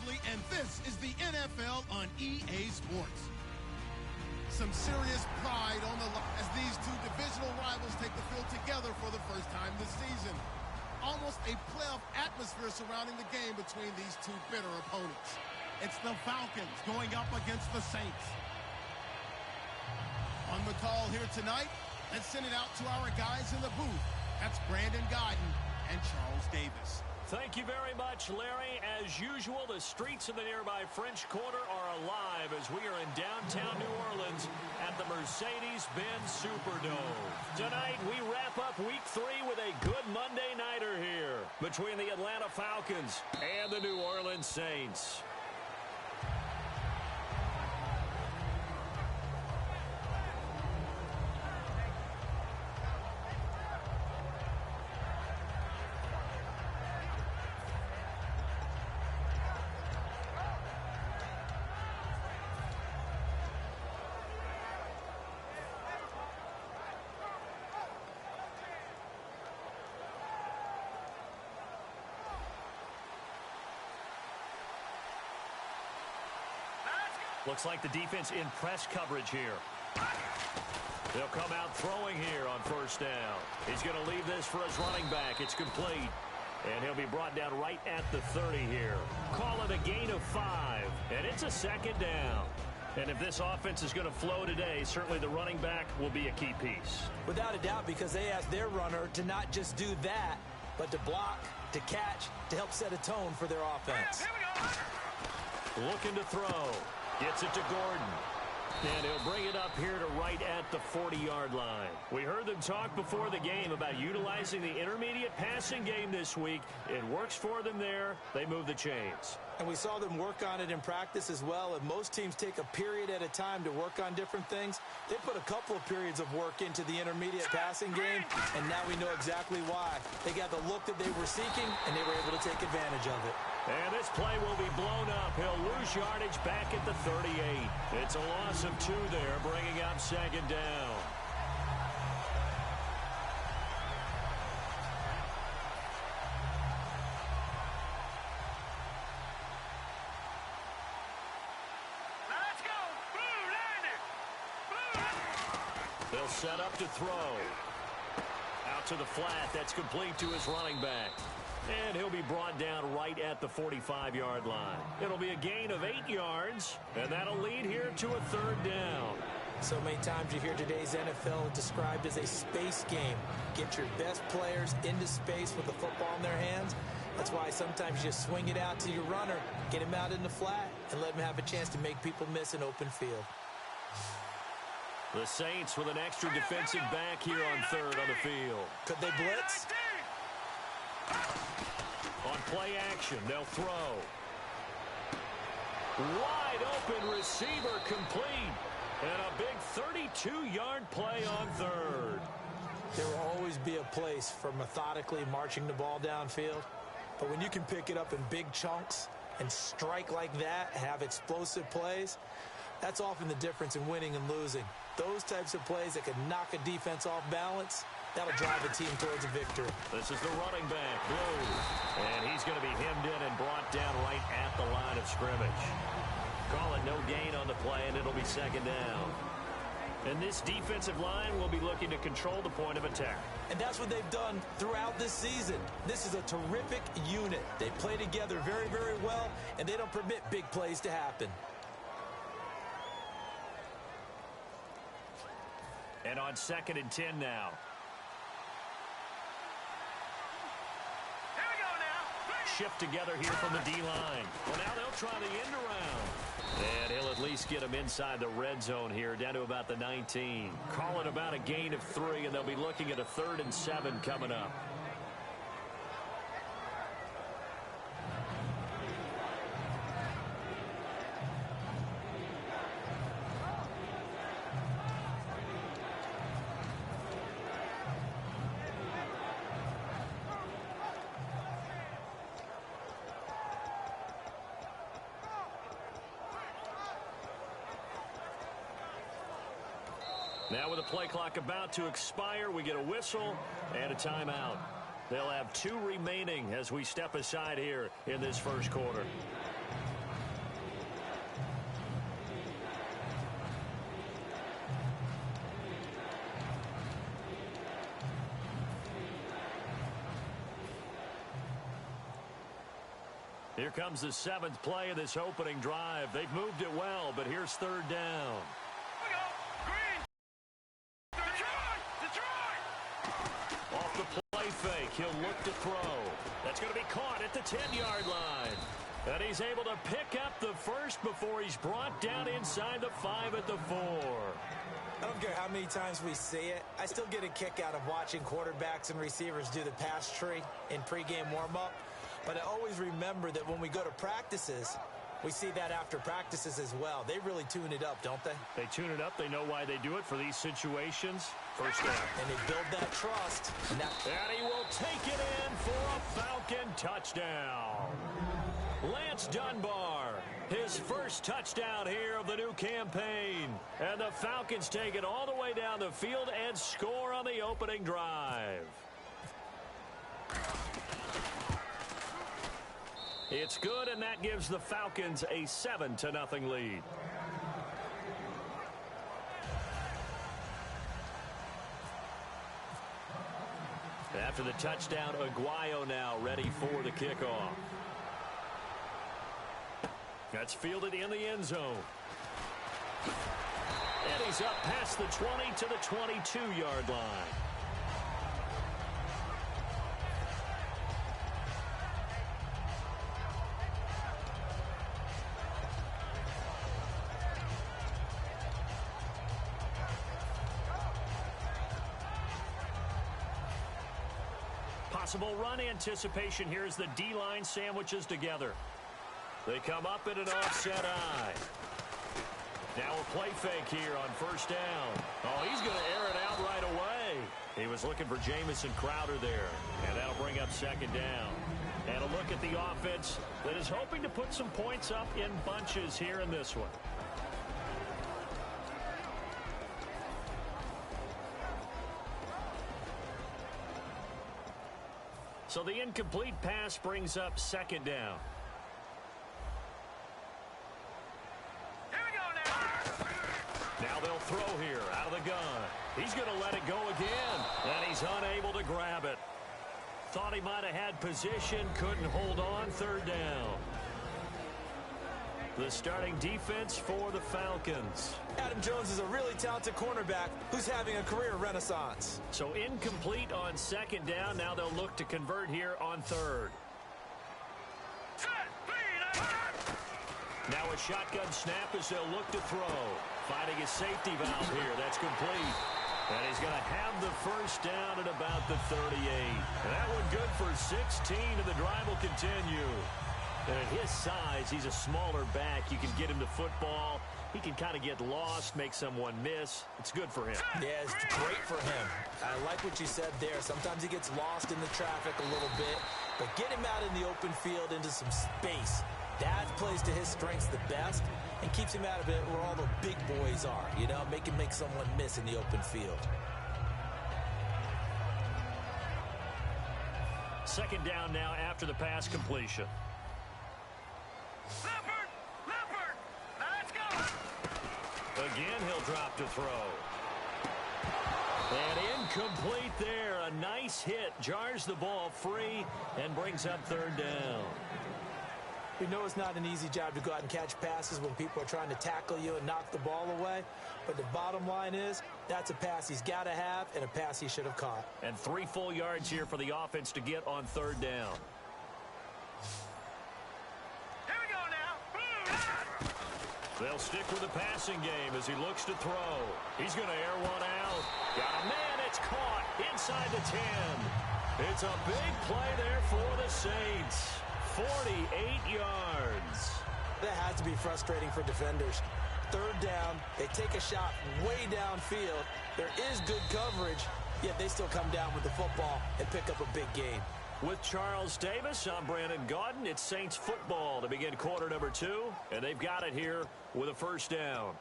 lively, and this is the NFL on EA Sports. Some serious pride on the line as these two divisional rivals take the field together for the first time this season. Almost a playoff atmosphere surrounding the game between these two bitter opponents. It's the Falcons going up against the Saints. On the call here tonight, let's send it out to our guys in the booth. That's Brandon Godden and Charles Davis. Thank you very much, Larry. As usual, the streets of the nearby French Quarter are alive as we are in downtown New Orleans at the Mercedes-Benz Superdome. Tonight, we wrap up Week 3 with a good Monday nighter here between the Atlanta Falcons and the New Orleans Saints. Looks like the defense in press coverage here. They'll come out throwing here on first down. He's going to leave this for his running back. It's complete. And he'll be brought down right at the 30 here. Call it a gain of 5. And it's a second down. And if this offense is going to flow today, certainly the running back will be a key piece. Without a doubt, because they asked their runner to not just do that, but to block, to catch, to help set a tone for their offense. Looking to throw. Gets it to Gordon. And he'll bring it up here to right at the 40-yard line. We heard them talk before the game about utilizing the intermediate passing game this week. It works for them there. They move the chains. And we saw them work on it in practice as well. And most teams take a period at a time to work on different things. They put a couple of periods of work into the intermediate passing game, and now we know exactly why. They got the look that they were seeking, and they were able to take advantage of it. And this play will be blown up. He'll lose yardage back at the 38. It's a loss of 2 there, bringing up second down. Let's go. Blue Lander. They'll set up to throw. Out to the flat. That's complete to his running back. And he'll be brought down right at the 45-yard line. It'll be a gain of 8 yards, and that'll lead here to a third down. So many times you hear today's NFL described as a space game. Get your best players into space with the football in their hands. That's why sometimes you just swing it out to your runner, get him out in the flat, and let him have a chance to make people miss an open field. The Saints with an extra defensive back here on third on the field. Could they blitz? On play action, they'll throw. Wide open receiver complete. And a big 32-yard play on third. There will always be a place for methodically marching the ball downfield. But when you can pick it up in big chunks and strike like that, have explosive plays, that's often the difference in winning and losing. Those types of plays that can knock a defense off balance, that'll drive a team towards a victory. This is the running back, Blue. And he's going to be hemmed in and brought down right at the line of scrimmage. Call it no gain on the play, and it'll be second down. And this defensive line will be looking to control the point of attack. And that's what they've done throughout this season. This is a terrific unit. They play together very, very well, and they don't permit big plays to happen. And on 2nd and 10 now. Here we go now. Shift together here from the D-line. Well, now they'll try the end around. And he'll at least get them inside the red zone here, down to about the 19. Call it about a gain of 3, and they'll be looking at a 3rd and 7 coming up. Now with the play clock about to expire, we get a whistle and a timeout. They'll have 2 remaining as we step aside here in this first quarter. Here comes the 7th play of this opening drive. They've moved it well, but here's 3rd down. We go. Green. Detroit. Off the play fake, he'll look to throw. That's going to be caught at the 10-yard line. And he's able to pick up the first before he's brought down inside the 5 at the 4. I don't care how many times we see it. I still get a kick out of watching quarterbacks and receivers do the pass tree in pregame warm-up. But I always remember that when we go to practices, we see that after practices as well. They really tune it up, don't they? They tune it up. They know why they do it for these situations. First down. And they build that trust. And he will take it in for a Falcon touchdown. Lance Dunbar, his first touchdown here of the new campaign. And the Falcons take it all the way down the field and score on the opening drive. It's good, and that gives the Falcons a 7-0 lead. After the touchdown, Aguayo now ready for the kickoff. That's fielded in the end zone. And he's up past the 20 to the 22-yard line. Possible run anticipation here as the D-line sandwiches together. They come up in an offset eye. Now a play fake here on first down. Oh, he's going to air it out right away. He was looking for Jamison Crowder there, and that'll bring up 2nd down. And a look at the offense that is hoping to put some points up in bunches here in this one. So the incomplete pass brings up 2nd down. Here we go now. Now they'll throw here out of the gun. He's going to let it go again, and he's unable to grab it. Thought he might have had position, couldn't hold on. 3rd down. The starting defense for the Falcons. Adam Jones is a really talented cornerback who's having a career renaissance. So incomplete on 2nd down. Now they'll look to convert here on 3rd. Now a shotgun snap as they'll look to throw. Finding a safety valve here. That's complete. And he's going to have the first down at about the 38. And that one good for 16, and the drive will continue. And at his size, he's a smaller back. You can get him the football. He can kind of get lost, make someone miss. It's good for him. Yeah, it's great for him. I like what you said there. Sometimes he gets lost in the traffic a little bit. But get him out in the open field into some space. That plays to his strengths the best and keeps him out of it where all the big boys are. You know, make someone miss in the open field. 2nd down now after the pass completion. Leopard, now let's go. Again, he'll drop to throw. And incomplete there. A nice hit. Jars the ball free and brings up 3rd down. We know it's not an easy job to go out and catch passes when people are trying to tackle you and knock the ball away. But the bottom line is, that's a pass he's got to have and a pass he should have caught. And 3 full yards here for the offense to get on 3rd down. Here we go now. They'll stick with the passing game as he looks to throw. He's going to air one out. Got a man. It's caught inside the 10. It's a big play there for the Saints. 48 yards. That has to be frustrating for defenders. 3rd down, they take a shot way downfield. There is good coverage, yet they still come down with the football and pick up a big gain. With Charles Davis, I'm Brandon Gaudin. It's Saints football to begin quarter number 2, and they've got it here with a first down.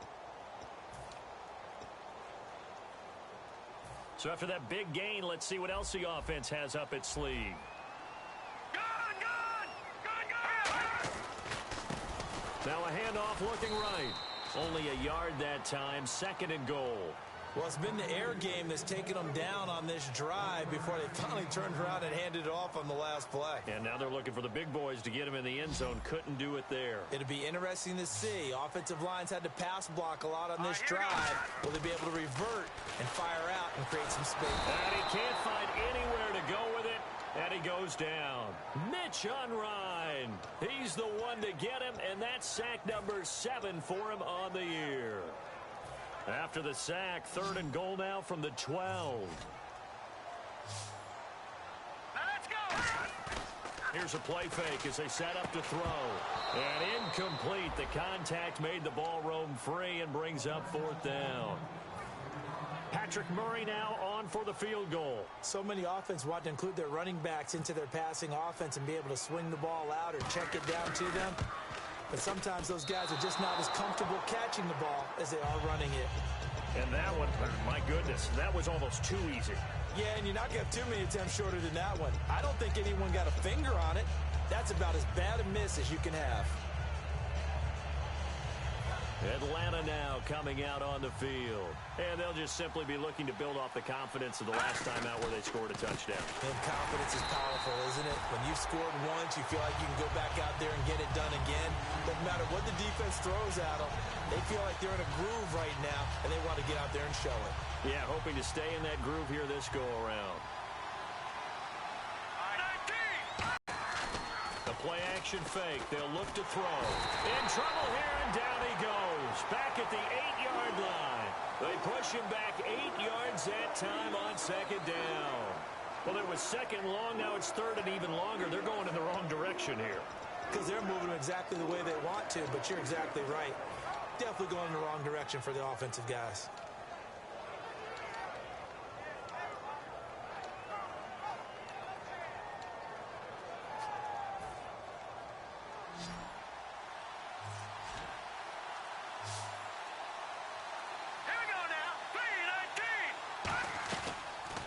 So after that big gain, let's see what else the offense has up its sleeve. Now a handoff looking right. Only a yard that time. 2nd and goal. Well, it's been the air game that's taken them down on this drive before they finally turned around and handed it off on the last play. And now they're looking for the big boys to get him in the end zone. Couldn't do it there. It'll be interesting to see. Offensive lines had to pass block a lot on this drive. Will they be able to revert and fire out and create some space? And he can't find anywhere to go with it. And he goes down. Mitch Unrein. He's the one to get him, and that's sack number 7 for him on the year. After the sack, 3rd and goal now from the 12. Let's go. Here's a play fake as they set up to throw. And incomplete. The contact made the ball roam free and brings up 4th down. Patrick Murray now on for the field goal. So many offense want to include their running backs into their passing offense and be able to swing the ball out or check it down to them. But sometimes those guys are just not as comfortable catching the ball as they are running it. And that one, my goodness, that was almost too easy. Yeah, and you're not going to have too many attempts shorter than that one. I don't think anyone got a finger on it. That's about as bad a miss as you can have. Atlanta now coming out on the field. And they'll just simply be looking to build off the confidence of the last time out where they scored a touchdown. And confidence is powerful, isn't it? When you've scored once, you feel like you can go back out there and get it done again. Doesn't matter what the defense throws at them. They feel like they're in a groove right now, and they want to get out there and show it. Yeah, hoping to stay in that groove here this go-around. The play-action fake. They'll look to throw. In trouble here, and down he goes. Back at the 8-yard line. They push him back 8 yards that time on 2nd down. Well, it was 2nd long. Now it's 3rd and even longer. They're going in the wrong direction here. Because they're moving exactly the way they want to, but you're exactly right. Definitely going in the wrong direction for the offensive guys.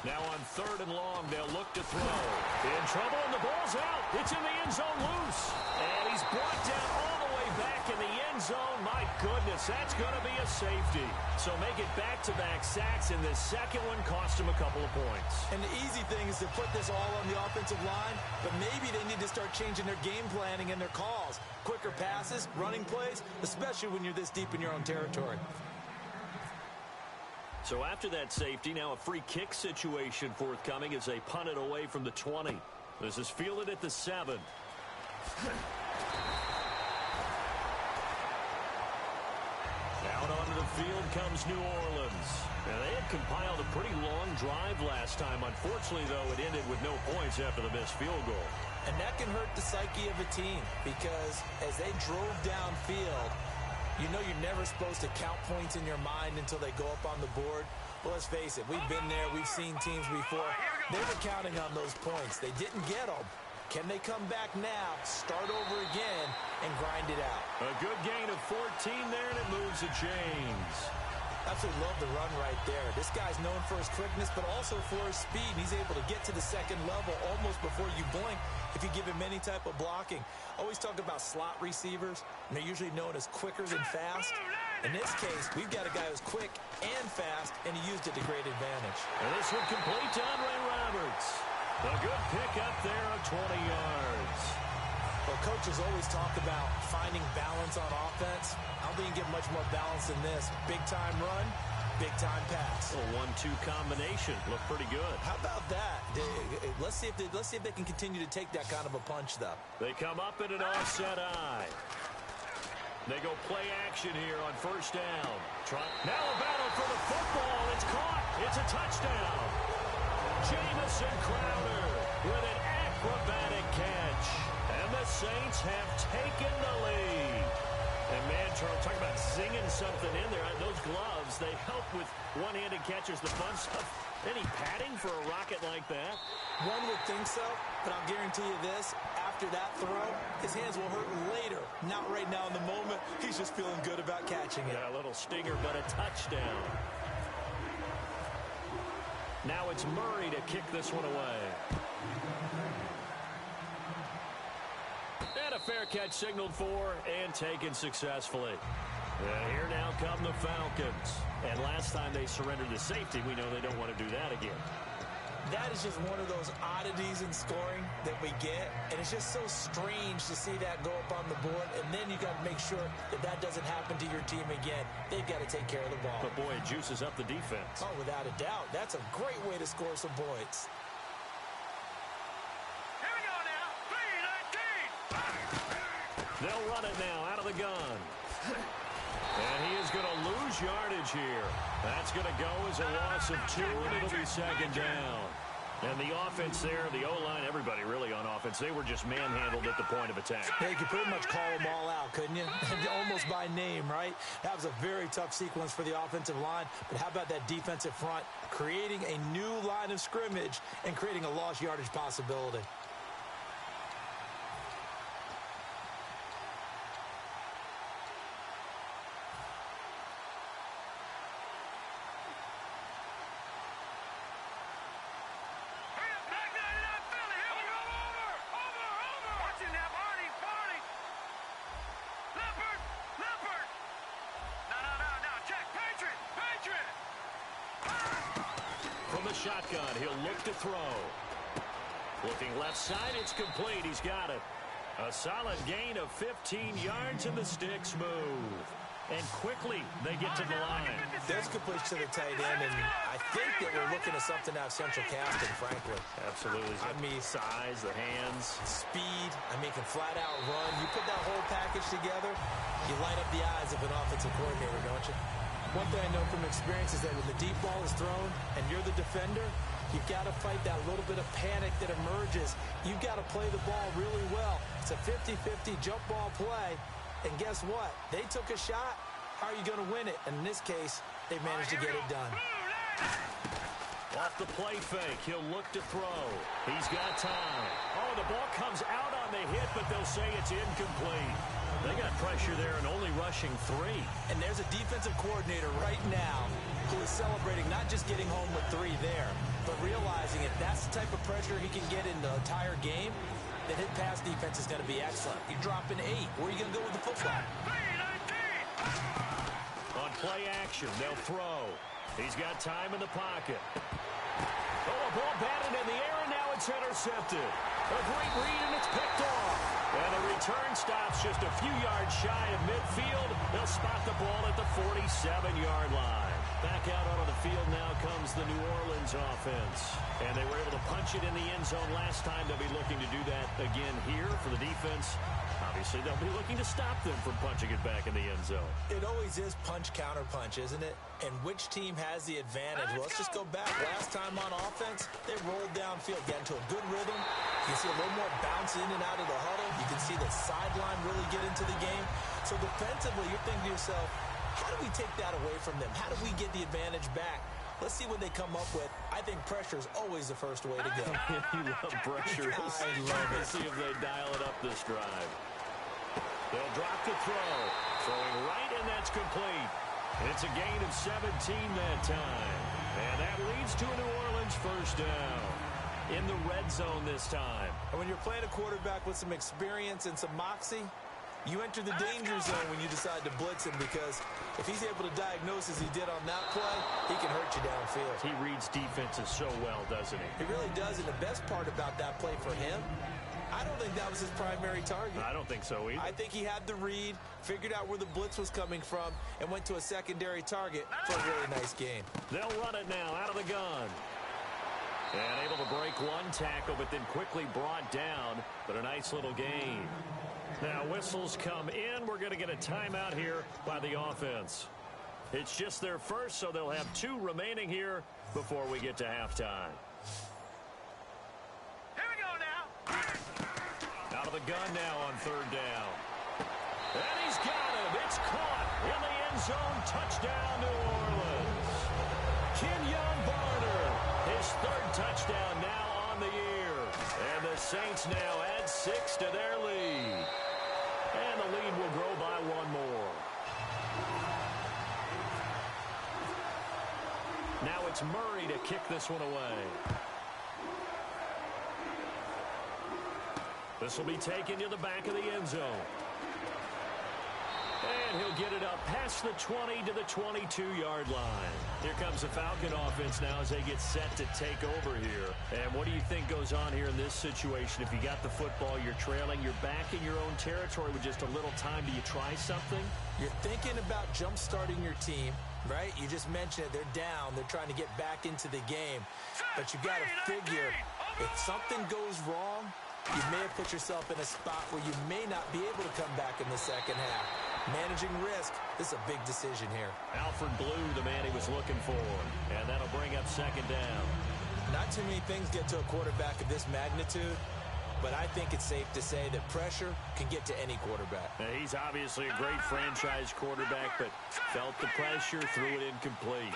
Now on 3rd and long, they'll look to throw. In trouble, and the ball's out. It's in the end zone loose. And he's brought down all the way back in the end zone. My goodness, that's going to be a safety. So make it back-to-back sacks, and this second one cost him a couple of points. And the easy thing is to put this all on the offensive line, but maybe they need to start changing their game planning and their calls. Quicker passes, running plays, especially when you're this deep in your own territory. So after that safety, now a free kick situation forthcoming as they punt it away from the 20. This is fielded at the 7. Out onto the field comes New Orleans. And they had compiled a pretty long drive last time. Unfortunately, though, it ended with no points after the missed field goal. And that can hurt the psyche of a team because as they drove downfield, you know you're never supposed to count points in your mind until they go up on the board. Well, let's face it, we've been there. We've seen teams before. They were counting on those points. They didn't get them. Can they come back now, start over again, and grind it out? A good gain of 14 there, and it moves the chains. Absolutely love the run right there. This guy's known for his quickness, but also for his speed. He's able to get to the 2nd level almost before you blink if you give him any type of blocking. Always talk about slot receivers, and they're usually known as quicker than fast. In this case, we've got a guy who's quick and fast, and he used it to great advantage. And this one complete to Andre Roberts. A good pick up there of 20 yards. Well, coaches always talk about finding balance on offense. I don't think you get much more balance than this. Big-time run, big-time pass. A 1-2 combination. Looked pretty good. How about that? Let's see if they can continue to take that kind of a punch, though. They come up in an offset eye. They go play action here on 1st down. Now a battle for the football. It's caught. It's a touchdown. Jamison Crowder with an acrobatic catch. And the Saints have taken the lead. And man, Charles, talk about zinging something in there. Those gloves, they help with one-handed catches, the fun stuff. Any padding for a rocket like that? One would think so, but I'll guarantee you this. After that throw, his hands will hurt later. Not right now in the moment. He's just feeling good about catching it. Yeah, a little stinger, but a touchdown. Now it's Murray to kick this one away. And a fair catch signaled for and taken successfully. And here now come the the Falcons. And last time they surrendered to safety, we know they don't want to do that again. That is just one of those oddities in scoring that we get, and it's just so strange to see that go up on the board, and then you got to make sure that that doesn't happen to your team again. They've got to take care of the ball. But, boy, it juices up the defense. Oh, without a doubt. That's a great way to score some points. Here we go now. 3-19. They'll run it now out of the gun. And he is going to lose yardage here. That's going to go as a loss of 2, and it'll be second down. And the offense there, the O-line, everybody really on offense, they were just manhandled at the point of attack. Yeah, you could pretty much call them all out, couldn't you? Almost by name, right? That was a very tough sequence for the offensive line. But how about that defensive front creating a new line of scrimmage and creating a lost yardage possibility? Shotgun, he'll look to throw. Looking left side, it's complete. He's got it. A solid gain of 15 yards, and the sticks move. And quickly, they get to the line. There's a completion to the tight end, and I think that we're looking at something out of central casting, frankly. Absolutely. I mean, size, the hands. Speed. I mean, can flat out run. You put that whole package together, you light up the eyes of an offensive coordinator, don't you? One thing I know from experience is that when the deep ball is thrown and you're the defender, you've got to fight that little bit of panic that emerges. You've got to play the ball really well. It's a 50-50 jump ball play. And guess what? They took a shot. How are you going to win it? And in this case, they managed to get it done. Off the play fake, he'll look to throw. He's got time. Oh, the ball comes out on the hit, but they'll say it's incomplete. They got pressure there and only rushing 3. And there's a defensive coordinator right now who is celebrating not just getting home with 3 there, but realizing if that's the type of pressure he can get in the entire game, then his pass defense is going to be excellent. You're dropping 8. Where are you going to go with the football? On play action, they'll throw. He's got time in the pocket. Oh, a ball batted in the air, and now it's intercepted. A great read, and it's picked off. And the return stops just a few yards shy of midfield. They'll spot the ball at the 47-yard line. Back out onto the field now comes the New Orleans offense. And they were able to punch it in the end zone last time. They'll be looking to do that again here for the defense. Obviously, they'll be looking to stop them from punching it back in the end zone. It always is punch, counter punch, isn't it? And which team has the advantage? Well, let's just go back. Last time on offense, they rolled downfield, got into a good rhythm. You can see a little more bounce in and out of the huddle. You can see the sideline really get into the game. So defensively, you're thinking to yourself, how do we take that away from them? How do we get the advantage back? Let's see what they come up with. I think pressure is always the first way to go. You love pressure. I love it. Let's see if they dial it up this drive. They'll drop the throw. Throwing right, and that's complete. It's a gain of 17 that time. And that leads to a New Orleans first down. In the red zone this time. And when you're playing a quarterback with some experience and some moxie, you enter the danger zone when you decide to blitz him, because if he's able to diagnose as he did on that play, he can hurt you downfield. He reads defenses so well, doesn't he? He really does, and the best part about that play for him, I don't think that was his primary target. I don't think so either. I think he had the read, figured out where the blitz was coming from, and went to a secondary target for a really nice game. They'll run it now out of the gun. And able to break one tackle, but then quickly brought down, but a nice little gain. Now whistles come in. We're going to get a timeout here by the offense. It's just their first, so they'll have 2 remaining here before we get to halftime. Here we go now. Out of the gun now on third down. And he's got him. It's caught in the end zone. Touchdown, New Orleans. Kenyon Barner, his 3rd touchdown now on the year. And the Saints now add 6 to their lead. And the lead will grow by 1 more. Now it's Murray to kick this one away. This will be taken to the back of the end zone. And he'll get it up past the 20 to the 22-yard line. Here comes the Falcon offense now as they get set to take over here. And what do you think goes on here in this situation? If you got the football, you're trailing, you're back in your own territory with just a little time. Do you try something? You're thinking about jump-starting your team, right? You just mentioned it. They're down. They're trying to get back into the game. But you got to figure, if something goes wrong, you may have put yourself in a spot where you may not be able to come back in the second half. Managing risk, this is a big decision here. Alfred Blue, the man he was looking for. And that'll bring up second down. Not too many things get to a quarterback of this magnitude, but I think it's safe to say that pressure can get to any quarterback. Now, he's obviously a great franchise quarterback, but felt the pressure, threw it incomplete.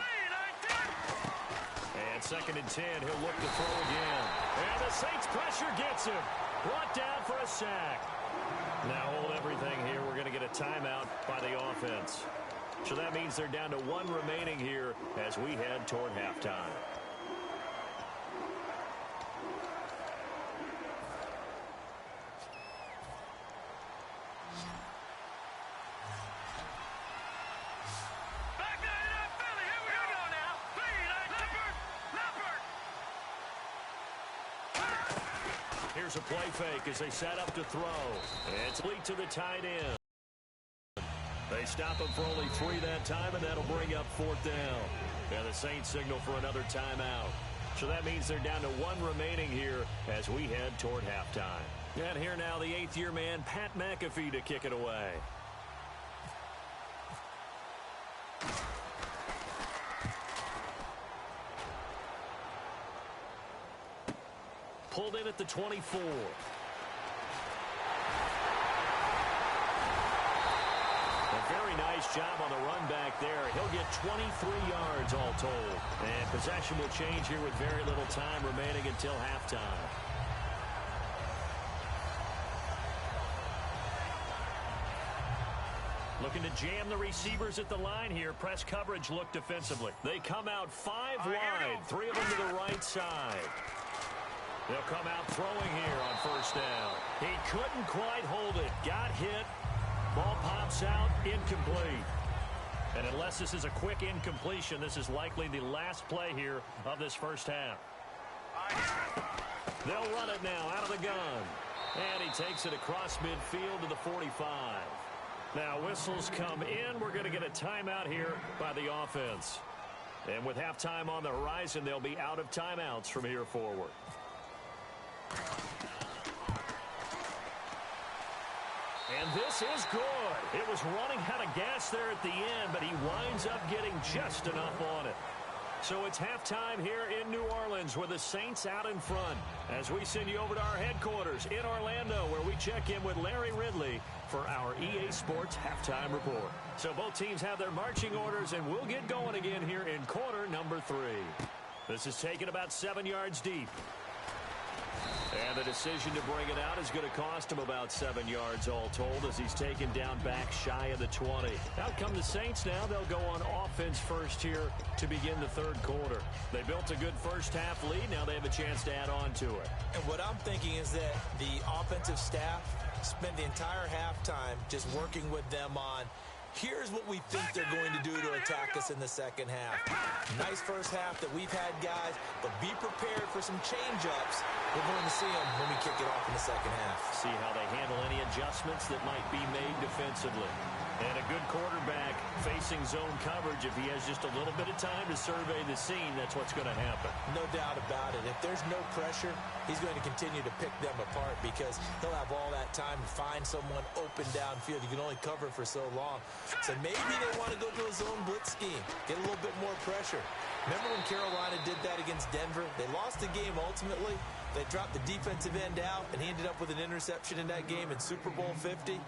And second and 10, he'll look to throw again. And the Saints pressure gets him. Brought down for a sack. Now hold everything here. We're going to get a timeout by the offense. So that means they're down to one remaining here as we head toward halftime. Here's a play fake as they set up to throw. It's lead to the tight end. They stop him for only 3 that time, and that'll bring up fourth down. And the Saints signal for another timeout. So that means they're down to one remaining here as we head toward halftime. And here now the 8th-year man, Pat McAfee, to kick it away. Pulled in at the 24. A very nice job on the run back there. He'll get 23 yards all told. And possession will change here with very little time remaining until halftime. Looking to jam the receivers at the line here. Press coverage look defensively. They come out 5 wide. 3 of them to the right side. They'll come out throwing here on first down. He couldn't quite hold it. Got hit. Ball pops out. Incomplete. And unless this is a quick incompletion, this is likely the last play here of this first half. They'll run it now out of the gun. And he takes it across midfield to the 45. Now whistles come in. We're going to get a timeout here by the offense. And with halftime on the horizon, they'll be out of timeouts from here forward. And this is good. It was running out of gas there at the end, but he winds up getting just enough on it. So it's halftime here in New Orleans with the Saints out in front as we send you over to our headquarters in Orlando where we check in with Larry Ridley for our EA Sports Halftime Report. So both teams have their marching orders, and we'll get going again here in quarter number 3. This is taken about 7 yards deep. And the decision to bring it out is going to cost him about 7 yards all told as he's taken down back shy of the 20. Out come the Saints now. They'll go on offense first here to begin the third quarter. They built a good first half lead. Now they have a chance to add on to it. And what I'm thinking is that the offensive staff spent the entire halftime just working with them on here's what we think they're going to do to attack us in the second half. Nice first half that we've had, guys, but be prepared for some change-ups. We're going to see them when we kick it off in the second half. See how they handle any adjustments that might be made defensively. And a good quarterback facing zone coverage, if he has just a little bit of time to survey the scene, that's what's going to happen. No doubt about it. If there's no pressure, he's going to continue to pick them apart because he'll have all that time to find someone open downfield. You can only cover for so long. So maybe they want to go to a zone blitz scheme, get a little bit more pressure. Remember when Carolina did that against Denver? They lost the game ultimately. They dropped the defensive end out, and he ended up with an interception in that game in Super Bowl 50.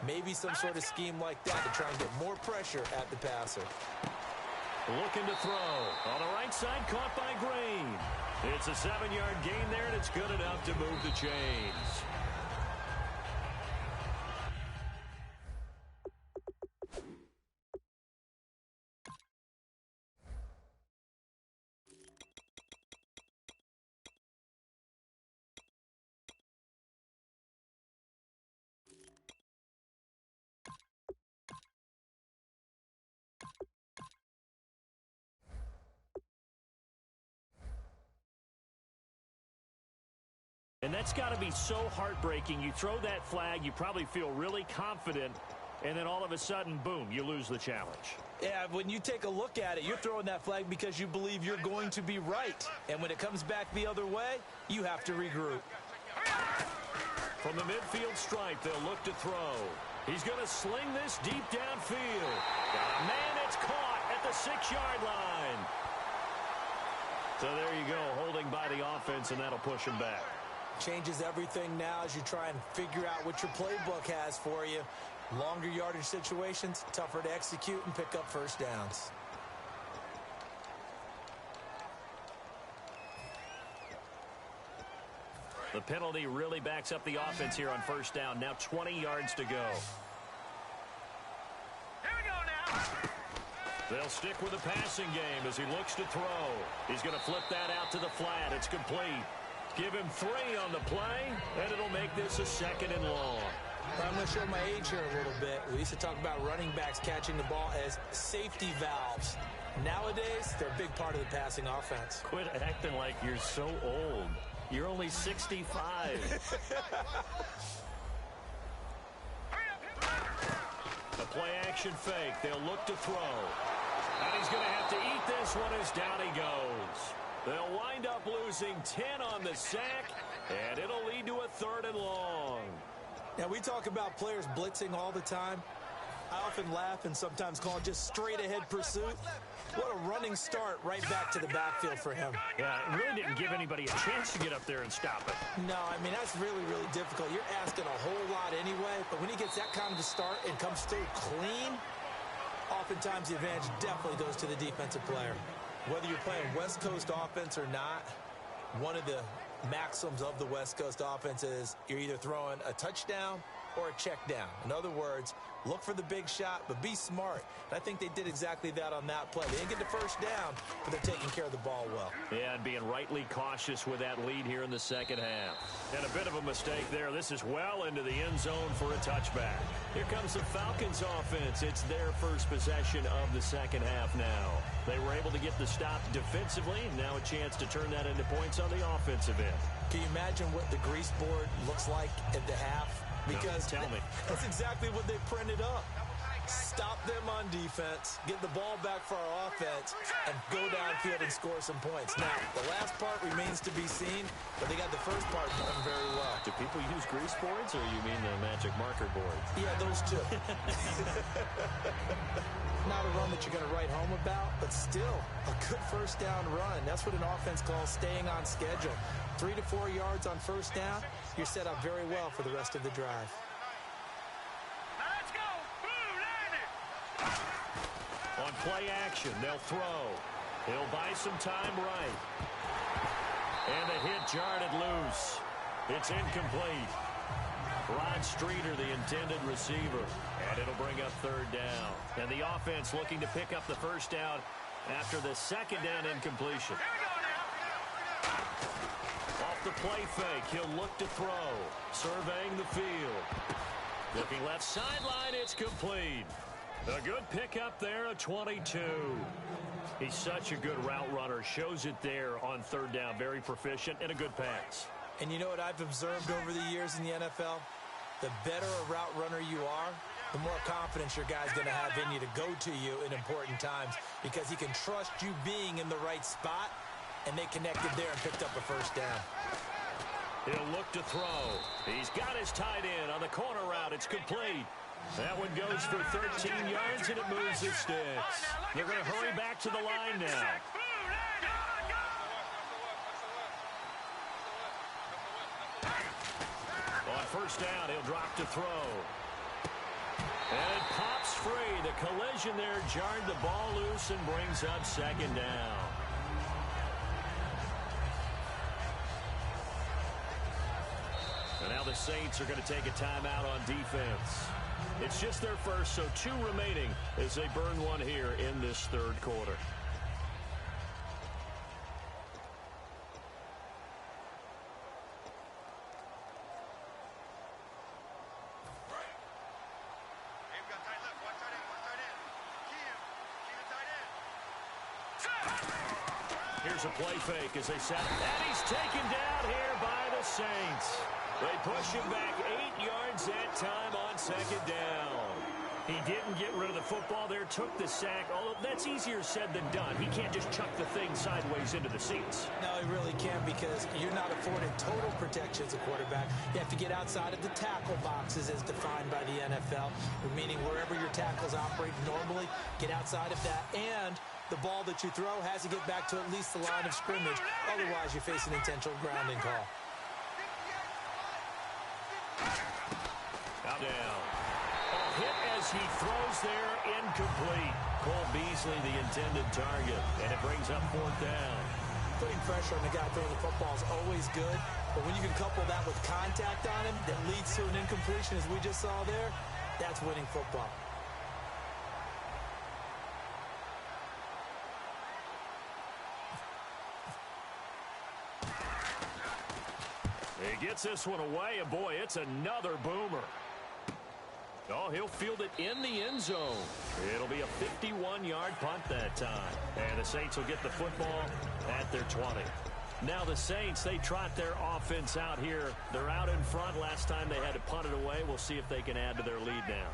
Maybe some sort of scheme like that to try and get more pressure at the passer. Looking to throw. On the right side, caught by Green. It's a 7-yard gain there, and it's good enough to move the chains. And that's got to be so heartbreaking. You throw that flag, you probably feel really confident, and then all of a sudden, boom, you lose the challenge. Yeah, when you take a look at it, you're throwing that flag because you believe you're going to be right. And when it comes back the other way, you have to regroup. From the midfield stripe, they'll look to throw. He's going to sling this deep downfield. Man, it's caught at the 6-yard line. So there you go, holding by the offense, and that'll push him back. Changes everything now as you try and figure out what your playbook has for you. Longer yardage situations, tougher to execute and pick up first downs. The penalty really backs up the offense here on first down. Now 20 yards to go. Here we go now. They'll stick with the passing game as he looks to throw. He's going to flip that out to the flat. It's complete. Give him 3 on the play, and it'll make this a 2nd and long. I'm going to show my age here a little bit. We used to talk about running backs catching the ball as safety valves. Nowadays, they're a big part of the passing offense. Quit acting like you're so old. You're only 65. A play-action fake. They'll look to throw. And he's going to have to eat this one as down he goes. They'll wind up losing 10 on the sack, and it'll lead to a 3rd and long. Now, we talk about players blitzing all the time. I often laugh and sometimes call it just straight-ahead pursuit. What a running start right back to the backfield for him. Yeah, it really didn't give anybody a chance to get up there and stop it. No, I mean, that's really, really difficult. You're asking a whole lot anyway, but when he gets that kind of a start and comes through clean, oftentimes the advantage definitely goes to the defensive player. Whether you're playing West Coast offense or not, one of the maxims of the West Coast offense is you're either throwing a touchdown or a check down. In other words, look for the big shot, but be smart. And I think they did exactly that on that play. They didn't get the first down, but they're taking care of the ball well. Yeah, and being rightly cautious with that lead here in the second half. And a bit of a mistake there. This is well into the end zone for a touchback. Here comes the Falcons offense. It's their first possession of the second half now. They were able to get the stop defensively, and now a chance to turn that into points on the offensive end. Can you imagine what the grease board looks like at the half? Because no, tell me. That's exactly what they printed up. Stop them on defense, get the ball back for our offense, and go downfield and score some points. Now, the last part remains to be seen, but they got the first part done very well. Do people use grease boards, or you mean the magic marker board? Yeah, those two. Not a run that you're going to write home about, but still a good first down run. That's what an offense calls staying on schedule. 3 to 4 yards on first down, you're set up very well for the rest of the drive. Now let's go. Boom, land it. On play action, they'll throw. He'll buy some time right. And the hit jarred it loose. It's incomplete. Rod Streeter, the intended receiver. And it'll bring up 3rd down. And the offense looking to pick up the first down after the 2nd down incompletion. Off the play fake, he'll look to throw. Surveying the field. Looking left sideline, it's complete. A good pickup there, a 22. He's such a good route runner. Shows it there on 3rd down. Very proficient and a good pass. And you know what I've observed over the years in the NFL? The better a route runner you are, the more confidence your guy's going to have in you to go to you in important times because he can trust you being in the right spot, and they connected there and picked up a first down. He'll look to throw. He's got his tight end on the corner route. It's complete. That one goes for 13 yards, and it moves the sticks. They're going to hurry back to the line now. On first down, he'll drop to throw. And it pops free. The collision there jarred the ball loose and brings up 2nd down. And now the Saints are going to take a timeout on defense. It's just their first, so 2 remaining as they burn one here in this 3rd quarter. Here's a play fake as they set it. And he's taken down here by the Saints. They push him back 8 yards that time on second down. He didn't get rid of the football there, took the sack. Although that's easier said than done. He can't just chuck the thing sideways into the seats. No, he really can't because you're not afforded total protection as a quarterback. You have to get outside of the tackle boxes as defined by the NFL, meaning wherever your tackles operate normally, get outside of that. And the ball that you throw has to get back to at least the line of scrimmage. Otherwise, you face an intentional grounding call. Now down. Hit as he throws there, incomplete. Cole Beasley, the intended target, and it brings up 4th down. Putting pressure on the guy throwing the football is always good, but when you can couple that with contact on him that leads to an incompletion, as we just saw there, that's winning football. He gets this one away, and boy, it's another boomer. Oh, he'll field it in the end zone. It'll be a 51-yard punt that time. And the Saints will get the football at their 20. Now the Saints, they trot their offense out here. They're out in front. Last time they had to punt it away. We'll see if they can add to their lead now.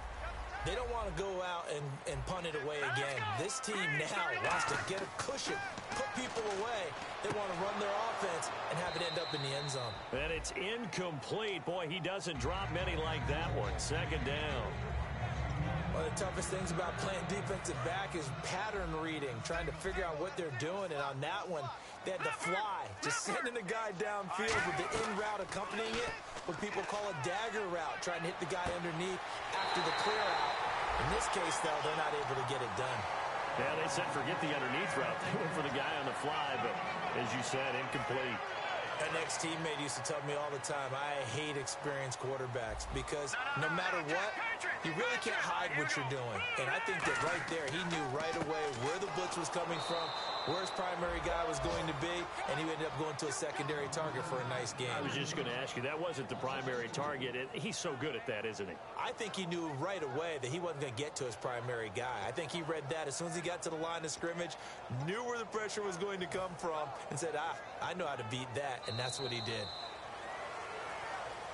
They don't want to go out and punt it away again. This team now wants to get a cushion, put people away. They want to run their offense and have it end up in the end zone. And it's incomplete. Boy, he doesn't drop many like that one. Second down. One of the toughest things about playing defensive back is pattern reading, trying to figure out what they're doing. And on that one, they had to fly, just sending the guy downfield with the in route accompanying it, what people call a dagger route, trying to hit the guy underneath after the clear out. In this case, though, they're not able to get it done. Yeah, they said forget the underneath route. They went for the guy on the fly, but as you said, incomplete. An ex-teammate used to tell me all the time, I hate experienced quarterbacks because no matter what, you really can't hide what you're doing. And I think that right there, he knew right away where the blitz was coming from, where his primary guy was going to be, and he ended up going to a secondary target for a nice game. I was just going to ask you, that wasn't the primary target. He's so good at that, isn't he? I think he knew right away that he wasn't going to get to his primary guy. I think he read that as soon as he got to the line of scrimmage, knew where the pressure was going to come from, and said, I know how to beat that, and that's what he did.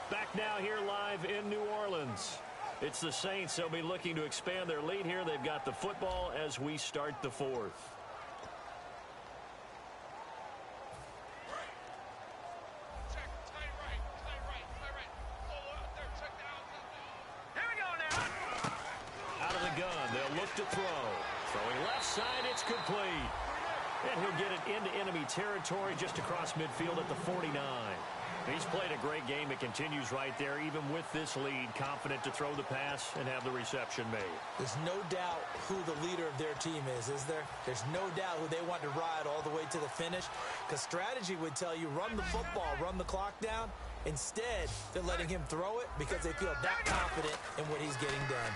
Back now here live in New Orleans. It's the Saints. They'll be looking to expand their lead here. They've got the football as we start the 4th. To throw. Throwing left side, it's complete. And he'll get it into enemy territory just across midfield at the 49. He's played a great game. It continues right there, even with this lead, confident to throw the pass and have the reception made. There's no doubt who the leader of their team is there? There's no doubt who they want to ride all the way to the finish, because strategy would tell you run the football, run the clock down. Instead, they're letting him throw it because they feel that confident in what he's getting done.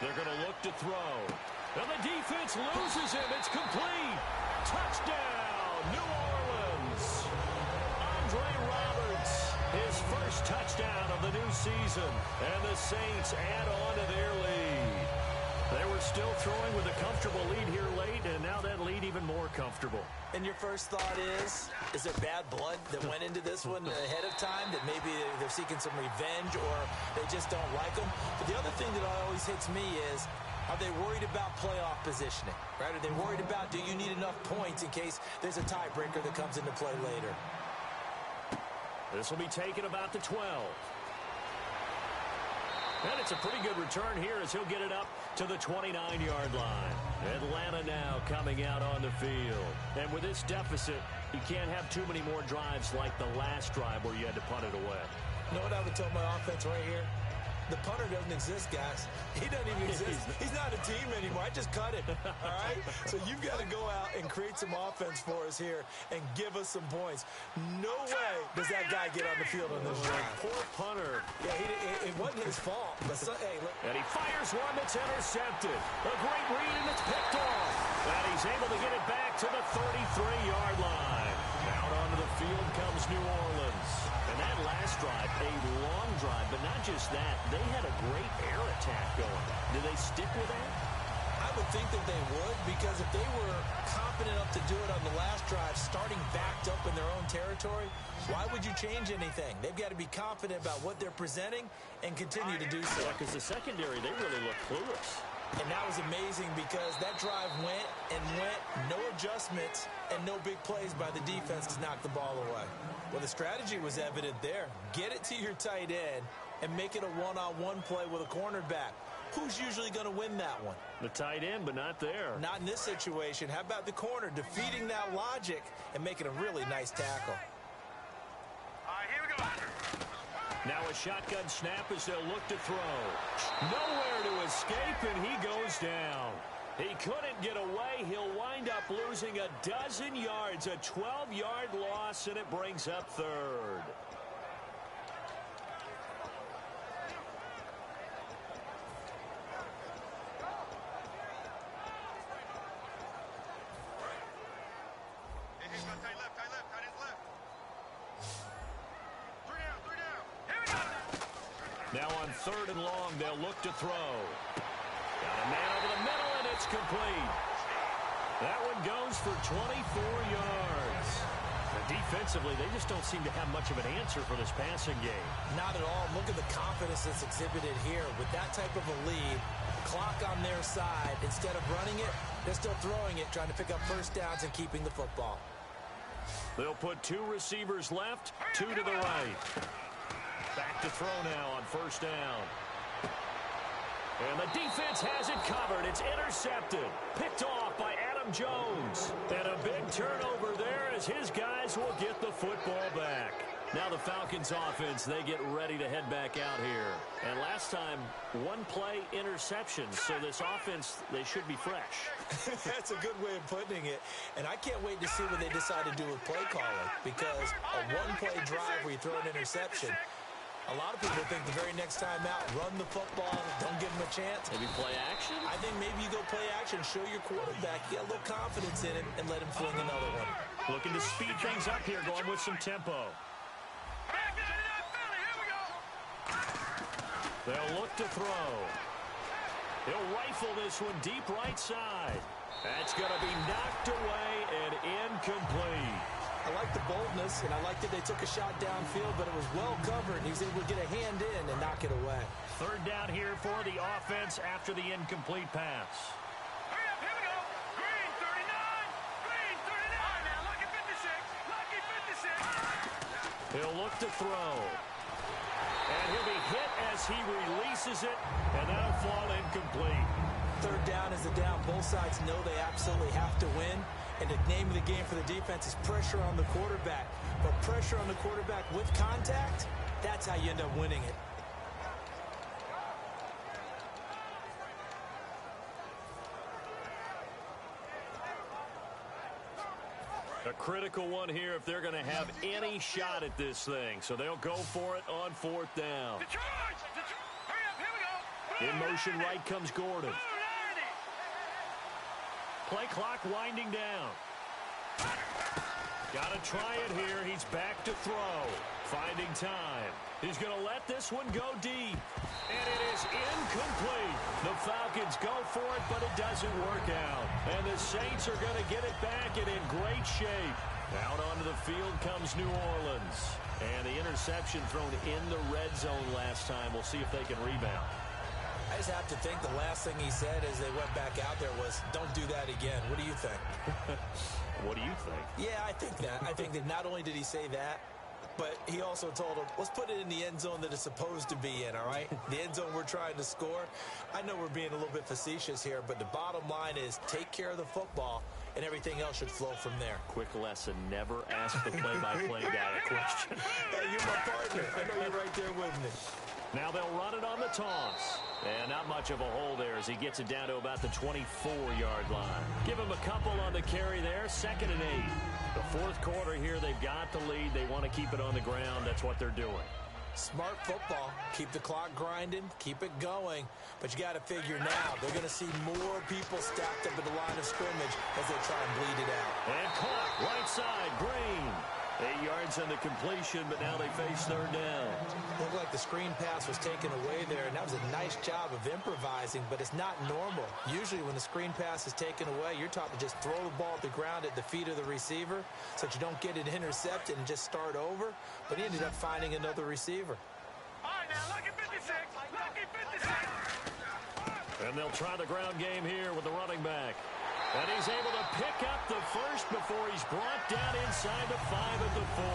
They're going to look to throw. And the defense loses him. It's complete. Touchdown, New Orleans. Andre Roberts, his first touchdown of the new season. And the Saints add on to their lead. They were still throwing with a comfortable lead here late, and now that lead even more comfortable. And your first thought is there bad blood that went into this one ahead of time, that maybe they're seeking some revenge or they just don't like them? But the other thing that always hits me is, are they worried about playoff positioning, right? Are they worried about, do you need enough points in case there's a tiebreaker that comes into play later? This will be taken about the 12. And it's a pretty good return here as he'll get it up to the 29-yard line. Atlanta now coming out on the field. And with this deficit, you can't have too many more drives like the last drive where you had to punt it away. You know what I would tell my offense right here? The punter doesn't exist, guys. He doesn't even exist. He's not a team anymore. I just cut it, all right? So you've got to go out and create some offense for us here and give us some points. No way does that guy get on the field on this drive. Poor punter. Yeah, it wasn't his fault. But hey, look. And he fires one that's intercepted. A great read, and it's picked off. And he's able to get it back to the 33-yard line. Out onto the field comes New Orleans. And that last drive, a long drive, but not just that. They had a great air attack going. Do they stick with that? I would think that they would, because if they were confident confident enough to do it on the last drive, starting backed up in their own territory, why would you change anything? They've got to be confident about what they're presenting and continue to do so. Yeah, because the secondary, they really look clueless. And that was amazing because that drive went and went, no adjustments and no big plays by the defense to knock the ball away. Well, the strategy was evident there. Get it to your tight end and make it a one-on-one play with a cornerback. Who's usually going to win that one? The tight end, but not there. Not in this situation. How about the corner defeating that logic and making a really nice tackle? All right, here we go. Now a shotgun snap as they'll look to throw. Nowhere to escape, and he goes down. He couldn't get away. He'll wind up losing a dozen yards, a 12-yard loss, and it brings up third. Now on 3rd and long, they'll look to throw. Got a man over the middle, and it's complete. That one goes for 24 yards. Defensively, they just don't seem to have much of an answer for this passing game. Not at all. Look at the confidence that's exhibited here. With that type of a lead, clock on their side, instead of running it, they're still throwing it, trying to pick up first downs and keeping the football. They'll put 2 receivers left, 2 to the right. Back to throw now on 1st down. And the defense has it covered. It's intercepted. Picked off by Adam Jones. And a big turnover there as his guys will get the football back. Now the Falcons offense, they get ready to head back out here. And last time, 1-play interception. So this offense, they should be fresh. That's a good way of putting it. And I can't wait to see what they decide to do with play calling. Because a 1-play drive where you throw an interception, a lot of people think the very next time out, run the football, don't give them a chance. Maybe play action? I think maybe you go play action, show your quarterback, get a little confidence in him, and let him fling another one. Looking to speed things up here, going with some tempo. They'll look to throw. He'll rifle this one deep right side. That's going to be knocked away and incomplete. I like the boldness, and I like that they took a shot downfield, but it was well covered. He was able to get a hand in and knock it away. 3rd down here for the offense after the incomplete pass. Hurry up, here we go. Green 39. Green 39. All right, now, lucky 56. Lucky 56. He'll look to throw. And he'll be hit as he releases it, and that'll fall incomplete. 3rd down is the down. Both sides know they absolutely have to win. And the name of the game for the defense is pressure on the quarterback. But pressure on the quarterback with contact, that's how you end up winning it. A critical one here if they're going to have any shot at this thing. So they'll go for it on 4th down. Detroit! Hurry up, here we go. In motion right comes Gordon. Play clock winding down. Got to try it here. He's back to throw. Finding time. He's going to let this one go deep. And it is incomplete. The Falcons go for it, but it doesn't work out. And the Saints are going to get it back and in great shape. Out onto the field comes New Orleans. And the interception thrown in the red zone last time. We'll see if they can rebound. I just have to think the last thing he said as they went back out there was, don't do that again. What do you think? What do you think? Yeah, I think that. I think that not only did he say that, but he also told him, let's put it in the end zone that it's supposed to be in, all right? The end zone we're trying to score. I know we're being a little bit facetious here, but the bottom line is take care of the football, and everything else should flow from there. Quick lesson, never ask the play-by-play guy a question. Hey, you're my partner. I know you're right there with me. Now they'll run it on the toss. And not much of a hole there as he gets it down to about the 24-yard line. Give him a couple on the carry there, 2nd and 8. The 4th quarter here, they've got the lead. They want to keep it on the ground. That's what they're doing. Smart football. Keep the clock grinding. Keep it going. But you got to figure now, they're going to see more people stacked up at the line of scrimmage as they try and bleed it out. And caught right side, Green. 8 yards on the completion, but now they face third down. Looked like the screen pass was taken away there, and that was a nice job of improvising, but it's not normal. Usually when the screen pass is taken away, you're taught to just throw the ball at the ground at the feet of the receiver so that you don't get it intercepted and just start over, but he ended up finding another receiver. All right, now, lucky 56. Lucky 56. And they'll try the ground game here with the running back. And he's able to pick up the first before he's brought down inside the 5 at the 4.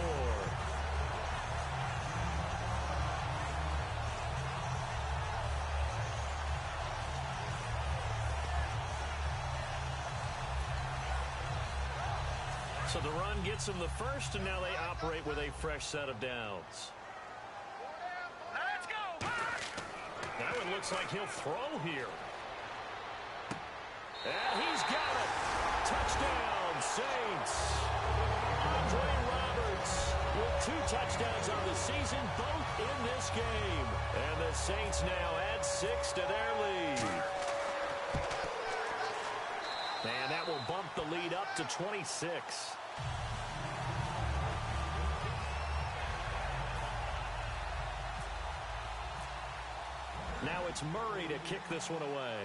So the run gets them the first, and now they operate with a fresh set of downs. Let's go. Now it looks like he'll throw here. And he's got it. Touchdown, Saints. Andre Roberts with 2 touchdowns on the season, both in this game. And the Saints now add 6 to their lead. And that will bump the lead up to 26. Now it's Murray to kick this one away.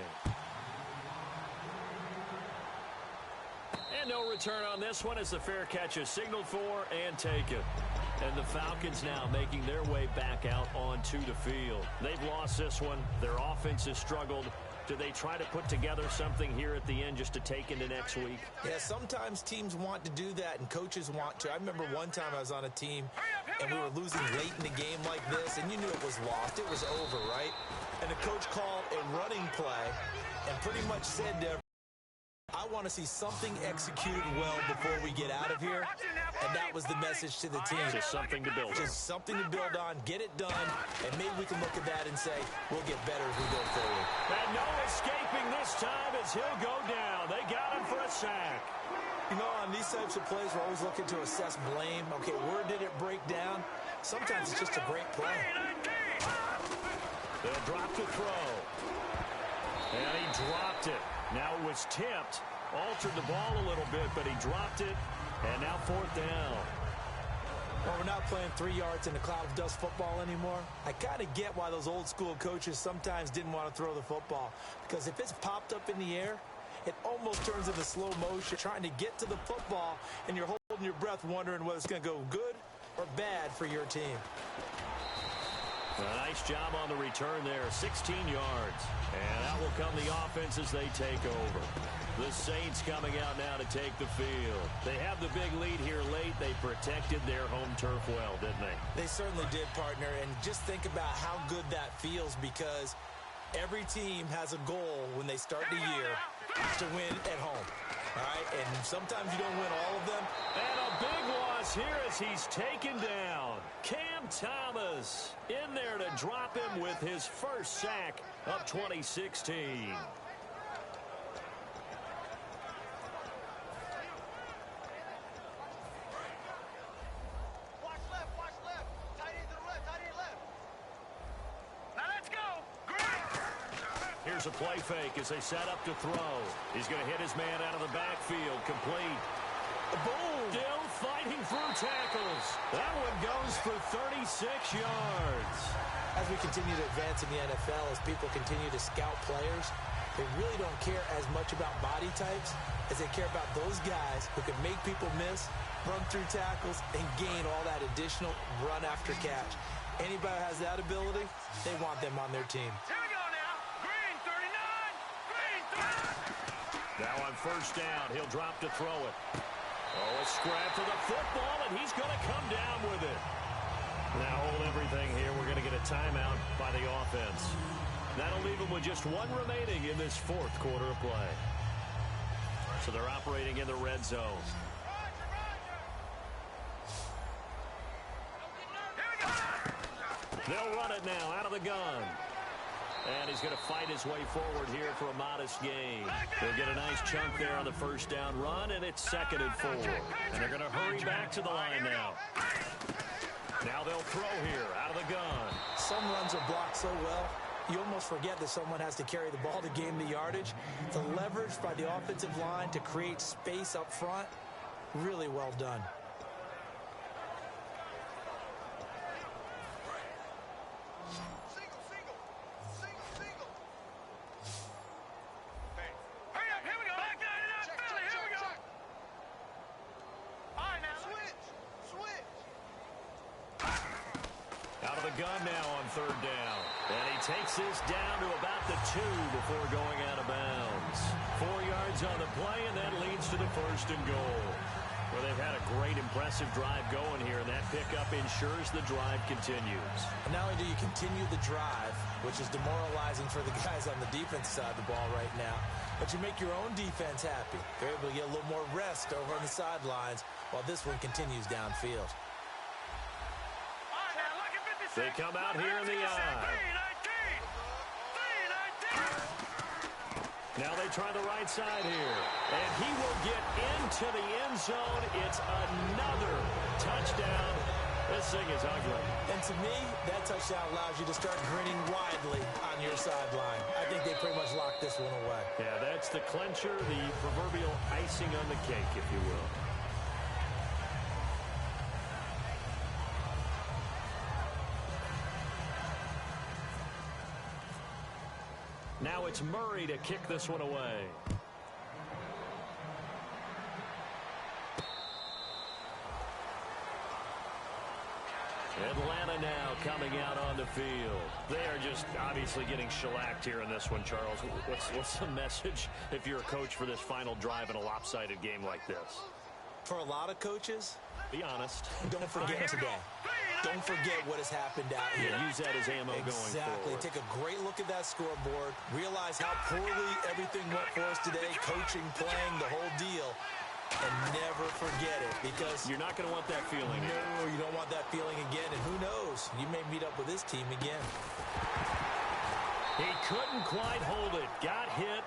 And no return on this one as the fair catch is signaled for and taken. And the Falcons now making their way back out onto the field. They've lost this one. Their offense has struggled. Do they try to put together something here at the end just to take into next week? Yeah, sometimes teams want to do that and coaches want to. I remember one time I was on a team and we were losing late in the game like this, and you knew it was lost. It was over, right? And the coach called a running play and pretty much said to everyone, I want to see something executed well before we get out of here. And that was the message to the team. Just something to build on. Just something to build on, get it done, and maybe we can look at that and say, we'll get better as we go forward. And no escaping this time as he'll go down. They got him for a sack. You know, on these types of plays, we're always looking to assess blame. Okay, where did it break down? Sometimes it's just a great play. They'll drop to throw. And he dropped it. Now it was tipped. Altered the ball a little bit, but he dropped it. And now 4th down. Well, we're not playing 3 yards in a cloud of dust football anymore. I kind of get why those old school coaches sometimes didn't want to throw the football. Because if it's popped up in the air, it almost turns into slow motion, trying to get to the football, and you're holding your breath wondering whether it's going to go good or bad for your team. A nice job on the return there, 16 yards. And out will come the offense as they take over. The Saints coming out now to take the field. They have the big lead here late. They protected their home turf well, didn't they? They certainly did, partner. And just think about how good that feels, because every team has a goal when they start the year to win at home. All right, and sometimes you don't win all of them. And a big loss here as he's taken down. Cam Thomas in there to drop him with his first sack of 2016. Watch left. Tight end to the left, tight end left. Now let's go. Here's a play fake as they set up to throw. He's going to hit his man out of the backfield. Complete. Boom! Still fighting through tackles. That one goes for 36 yards. As we continue to advance in the NFL, as people continue to scout players, they really don't care as much about body types as they care about those guys who can make people miss, run through tackles, and gain all that additional run after catch. Anybody who has that ability, they want them on their team. Here we go now. Green 39. Now on first down, he'll drop to throw it. Oh, a scrap for the football, and he's going to come down with it. Now hold everything here. We're going to get a timeout by the offense. That'll leave them with just 1 remaining in this 4th quarter of play. So they're operating in the red zone. They'll run it now out of the gun. And he's going to fight his way forward here for a modest gain. They'll get a nice chunk there on the first down run, and it's 2nd and 4. And they're going to hurry back to the line now. Now they'll throw here out of the gun. Some runs are blocked so well, you almost forget that someone has to carry the ball to gain the yardage. The leverage by the offensive line to create space up front, really well done. gun now on third down. And he takes this down to about the 2 before going out of bounds. 4 yards on the play, and that leads to the first and goal. Well, they've had a great, impressive drive going here, and that pickup ensures the drive continues. And not only do you continue the drive, which is demoralizing for the guys on the defense side of the ball right now, but you make your own defense happy. They're able to get a little more rest over on the sidelines while this one continues downfield. They come out here in the eye. Now they try the right side here. And he will get into the end zone. It's another touchdown. This thing is ugly. And to me, that touchdown allows you to start grinning widely on your sideline. I think they pretty much locked this one away. Yeah, that's the clincher, the proverbial icing on the cake, if you will. Now it's Murray to kick this one away. Atlanta now coming out on the field. They are just obviously getting shellacked here in this one, Charles. What's the message if you're a coach for this final drive in a lopsided game like this? For a lot of coaches, be honest. Don't forget today. Don't forget what has happened out here. Yeah, use that as ammo going forward. Exactly. Take a great look at that scoreboard. Realize how poorly everything went for us today. Coaching, playing, the whole deal. And never forget it, because you're not going to want that feeling. No, you don't want that feeling again. And who knows? You may meet up with this team again. He couldn't quite hold it. Got hit.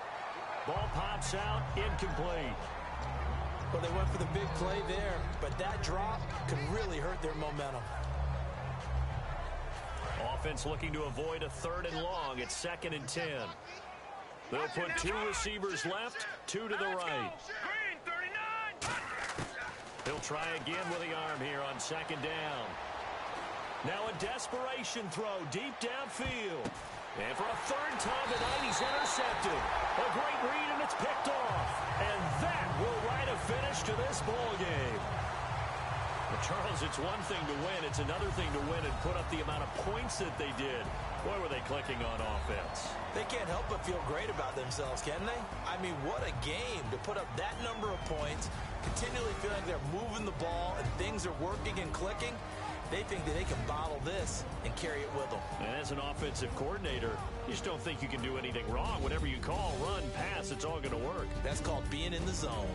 Ball pops out. Incomplete. Well, they went for the big play there, but that drop could really hurt their momentum. Offense looking to avoid a 3rd and long. It's 2nd and 10. They'll put 2 receivers left, 2 to the right. He'll try again with the arm here on 2nd down. Now a desperation throw deep downfield. And for a 3rd time tonight, he's intercepted. A great read, and it's picked off. And that will write a finish to this ball game. Well, Charles, it's one thing to win. It's another thing to win and put up the amount of points that they did. Boy, were they clicking on offense. They can't help but feel great about themselves, can they? I mean, what a game to put up that number of points, continually feeling they're moving the ball and things are working and clicking. They think that they can bottle this and carry it with them. And as an offensive coordinator, you just don't think you can do anything wrong. Whatever you call, run, pass, it's all going to work. That's called being in the zone.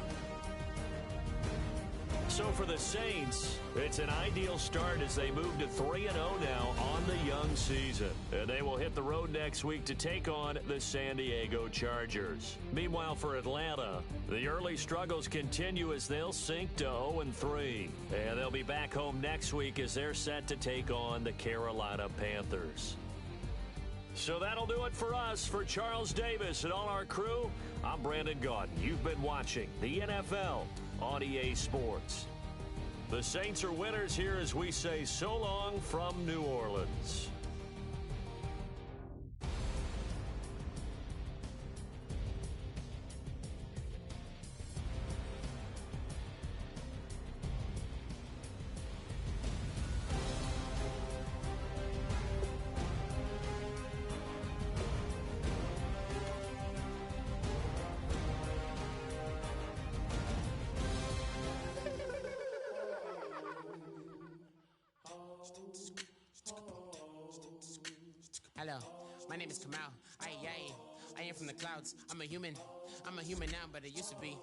So for the Saints, it's an ideal start as they move to 3-0 now on the young season. And they will hit the road next week to take on the San Diego Chargers. Meanwhile, for Atlanta, the early struggles continue as they'll sink to 0-3. And they'll be back home next week as they're set to take on the Carolina Panthers. So that'll do it for us. For Charles Davis and all our crew, I'm Brandon Gaudin. You've been watching the NFL on EA Sports. The Saints are winners here as we say so long from New Orleans. Hello, my name is Kamal. I am from the clouds. I'm a human now, but I used to be.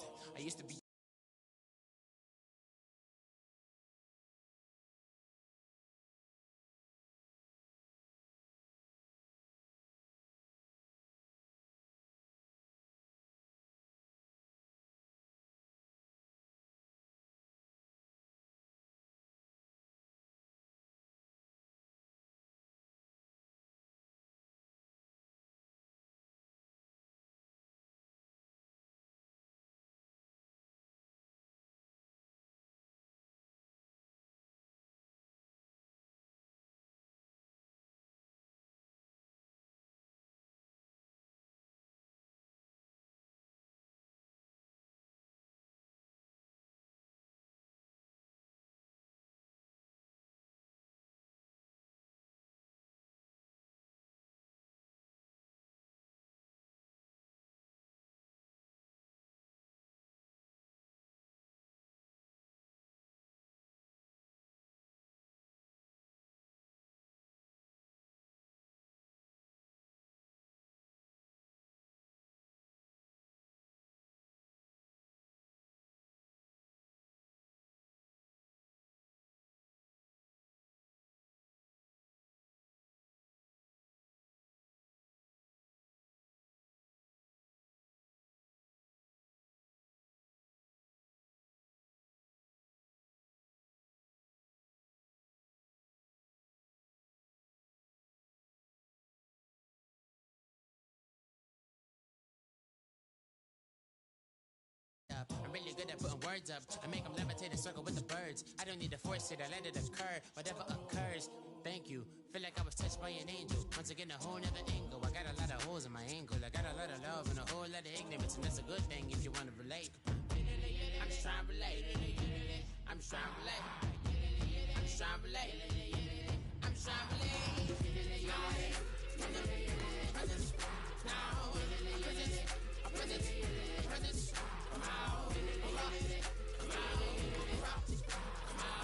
I'm really good at putting words up. I make them levitate and circle with the birds. I don't need to force it, I let it occur. Whatever occurs, thank you. Feel like I was touched by an angel. Once again, a whole nother angle. I got a lot of holes in my angle. I got a lot of love and a whole lot of ignorance. And that's a good thing if you want to relate. I'm just trying to relate. I'm just trying to relate. I'm just trying to relate. I'm just trying to relate. Presence. Now. Presence. Come out. Come out. Come out. Come out.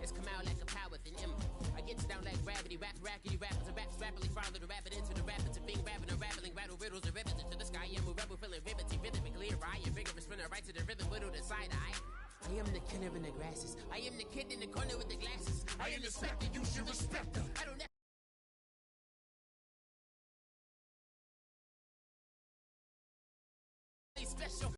It's come out like a power with an M. I get down like gravity, rackety rappers and raps rapidly follow the rapid into the rapids of being rapping and rattling, rattle riddles and rivets into the sky. I'm a rebel, feeling riveting, rhythmically right and vigorous, spinner right to the rhythm, widow to side eye. I am the killer in the grasses. I am the kid in the corner with the glasses. I am the spectre, you should respect them. I don't know. Special.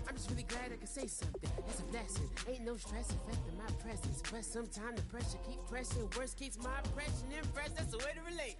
I'm just really glad I could say something. That's a blessing. Ain't no stress affecting my presence. But sometimes the pressure keep pressing. Worst keeps my impression impressed. That's the way to relate.